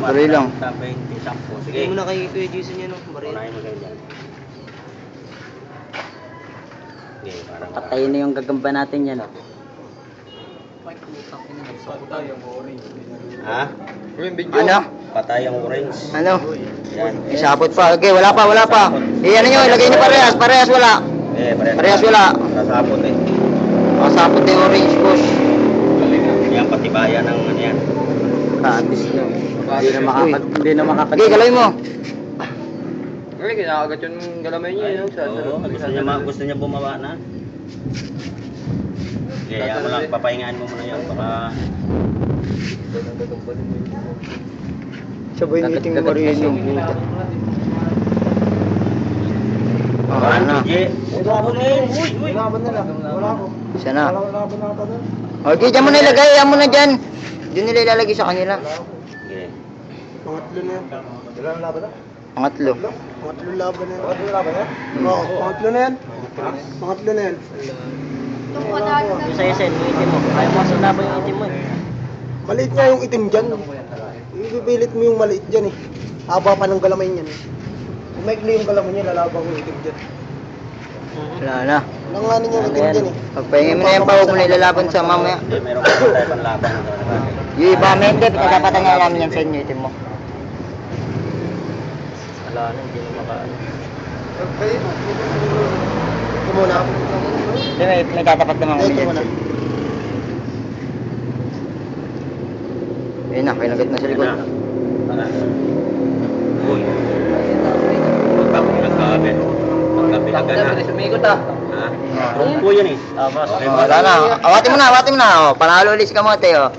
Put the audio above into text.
Tuloy lang. 20, 10. Sige. Hindi mo na kay Kuya Jason yan, no? Baril. Unahin mo kayo dyan. Sige, parang... Patayin na yung gagamba natin yan. Ha? Ano? Patay ang orange. Ano? Yan. Isapot pa. Okay, wala pa. Ano nyo, ilagay nyo parehas. Parehas wala. Parehas wala. Nasapot eh. Masapot na yung orange, boss. Yan, patibayan ng ano yan. Katis nyo. Hindi na makapag... Okay, galawin mo. Ay, kinakagat yung galamay niya, no? Oo, gusto niya bumaba na. Okay, yan mo lang, papahingaan mo muna yan. Baka... Sabay meeting mo rin yung puta. Ano? Laban na lang. Wala ako. Isa na. Laban na ata doon. Okay, dyan mo na ilagay. Yan mo na dyan. Diyan nila ilalagay sa kanila. Okay. Pangatlo na yan. Ilan laban na? Pangatlo. Pangatlo laban na yan. Pangatlo laban na yan? Oo, pangatlo na yan. Pangatlo na yan. Yung sa itin, yung itim mo. Ayaw mo sa laban yung itim mo. Maliit nga yung itim dyan. Ibibilit mo yung maliit dyan eh. Haba pa ng galamay niyan eh. Kung maikli yung galamay niya, lalaban ko yung itim dyan. Wala na. Langanin yung itim dyan eh. Pagpahingin mo na yan pa, huwag mo na ilalaban sa mamaya. Okay, meron pa tayo panlaban. Yung iba, mente, pinagdapatan nga namin yan sa inyo, itim mo. Wala na, hindi na makaano. Ito muna. Hindi, may tatapat naman kami Ito dyan. muna. Ayun na, kinagat na sa likod. Uy. Magkapilagkagan. Magkapilagan na. Sumikot ah. Ha? Trumpo yan eh. Wala na. Awatin mo na. Oh, panalo ulit si Kamote, oh.